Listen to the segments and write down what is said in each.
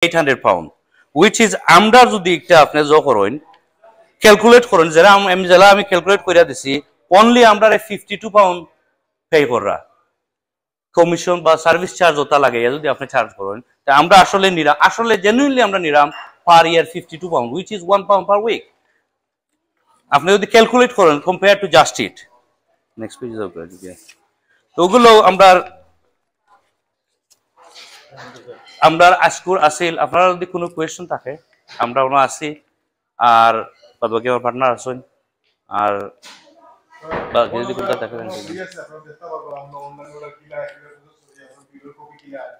£800 which is আমরা যদি একটা আপনি জ করেন ক্যালকুলেট করেন যারা আমি ক্যালকুলেট কইরা দিছি অনলি আমরা £52 পে কররা কমিশন বা সার্ভিস চার্জ ওটা লাগে যদি আপনি চার্জ করেন তা আমরা আসলে জেনুইনলি আমরা নিরাম পার ইয়ার £52 which is £1 per week আপনি যদি ক্যালকুলেট করেন compare to just it next page তো ওগুলো আমরা আজকুর আসিল আপনারা যদি কোনো কোয়েশ্চন থাকে আমরা ওনা আছি আর বাকি আমার পার্টনার আছেন আর বাকি যদি কোনো থাকে ঠিক আছে আপনারা দেখতে পারবো আমরা অনলাইন ওরা কি লাগে ভিডিও কপি কি লাগে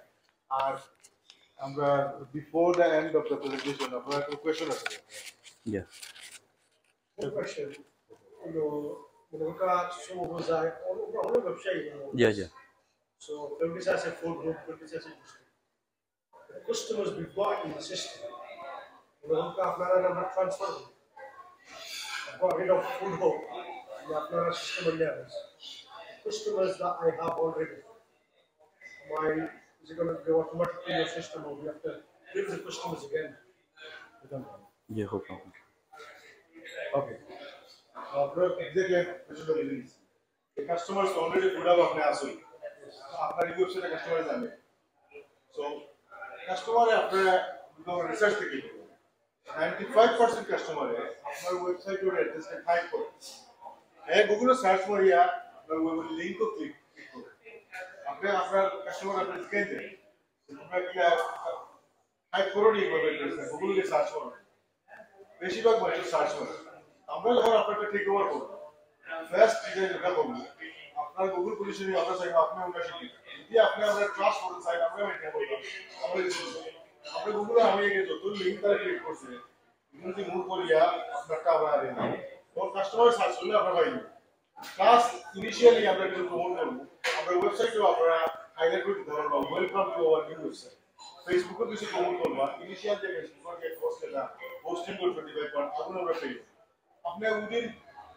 আর আমরা before the end of the presentation আপনারা কোনো কোয়েশ্চন আছে ইয়া question. Yeah. So this has a full group, this has a customers be bought in the system. Transfer. Got rid of full hope. System levels. Customers that I have already. Is it going to go automatically in your system or we have to give the customers again? Yeah, okay. Okay. Exactly. The customers already put up अपने आसुई. आपका review से customer जाने. So customer है अपने जो research की 95% customer है हमारे website और address के type करो. है Google search में या वो link को click करो. अपने customer अपने scan दे. अपने क्या type करो नहीं वो address है Google के search करो. बेसिक बात search करो. আমরা যখন আপনাকে টেক ওভার করব ফার্স্ট ডিজাইন যেটা করব আপনার গুগল পজিশনে আমরা চাই আপনি ওনারশিপ দিন যদি আপনি আমরা ট্রাস্ট করতে চাই আমরা মেইনটেইন করব আমরা গুগলে আমি এর যত লিংক তারা ক্রিয়েট করছে যদি মুভ করিয়া আপনারটা আবার আরে তো কাস্টমার সার্চ করলে আমরা পাইব ক্লাস ইনিশিয়ালি আমরা কিছু প্রমোট করব আমরা ওয়েবসাইটেও আপনারা হাইলাইট করে দিতে পারবো welcome to our new website ফেসবুকে কিছু প্রমোট করব ইনিশিয়াল যে ফেসবুকে পোস্ট এটা পোস্টিং করে 25% আগুন আমরা পেয়ে अपने within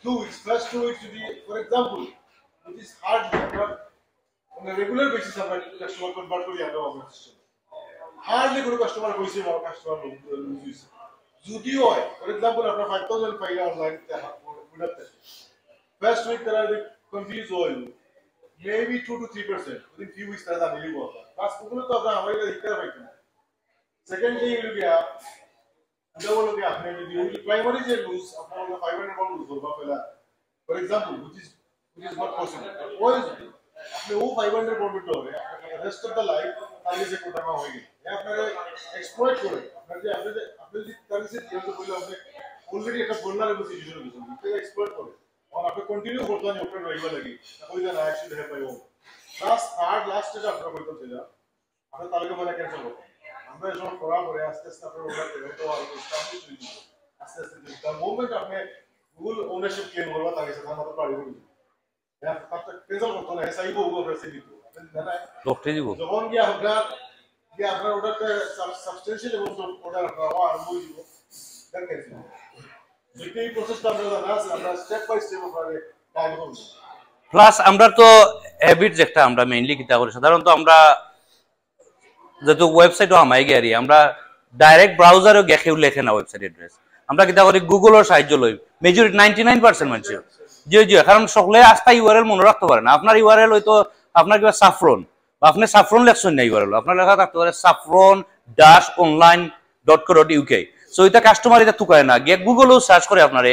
2 weeks, first 2 weeks, for example, which is hard on a regular basis, our customer convert to the other system. Hardly good customer goes in our customer lose. Zudio, for example, after 5,000 file online, first week there are the confused oil, maybe 2 to 3%. Within few weeks, there is a really work. Last Google to the secondly, you will get double के आपने भी primary जे lose अपना 500 lose होगा पहला for example which is not possible वो आपने वो 500 में तो है rest of the life ताली से कोटा में होगी ये आपने exploit करो आपने ताली से ये तो पहले आपने already एक बोलना है कुछ चीज़ों को तो exploit करो और आपने continue करता नहीं ऊपर रहेगा लगी कोई ना actually है पायो last स्टेज आपने कोई तो चला आपने ताली को बना कैंसिल करो আমরা যখন করা পরে আস্তে আস্তে আপনারা ওটা তো আর স্টাবলিশ হয়ে যাবে আস্তে আস্তে দ্য মোমেন্ট আপনি গুগল ওনারশিপ ক্লেম করবা তার সাথে আমাদের পারি করবে হ্যাঁ আপনি ক্যান্সেল করতে না এসআই গুগল প্রেসে দিত জানা ডক্টর দিব যখন আপনার ওটাতে সাবস্টেন্সিয়াল এবং অর্ডার করা আরম্ভ হয়ে যাব দেন ক্যান্সেল এই প্রসেসটা আমরা জানা আছে আমরা স্টেপ বাই স্টেপ করে গাইড করব প্লাস আমরা তো হ্যাবিটস একটা আমরা মেইনলি কিতা করি সাধারণত আমরা যেহেতু ওয়েবসাইটও আমায় গিয়ে আমরা ডাইরেক্ট ব্রাউজারেও গেখেও লেখে না ওয়েবসাইট অ্যাড্রেস আমরা কিতা করি গুগলের সাহায্য লই মেজরিটি 99% মানুষ জি কারণ সকলে আস্থা ইউআরএল মনে রাখতে পারে না আপনার ইউআরএল হয়তো আপনার কিবা সাফরন বা আপনি সাফরন লেখছেন না ইউআরএল আপনার লেখা থাকতে পারে saffron-online.co.uk সো এটা কাস্টমার এটা তুকায় না গিয়ে গুগলেও সার্চ করে আপনারে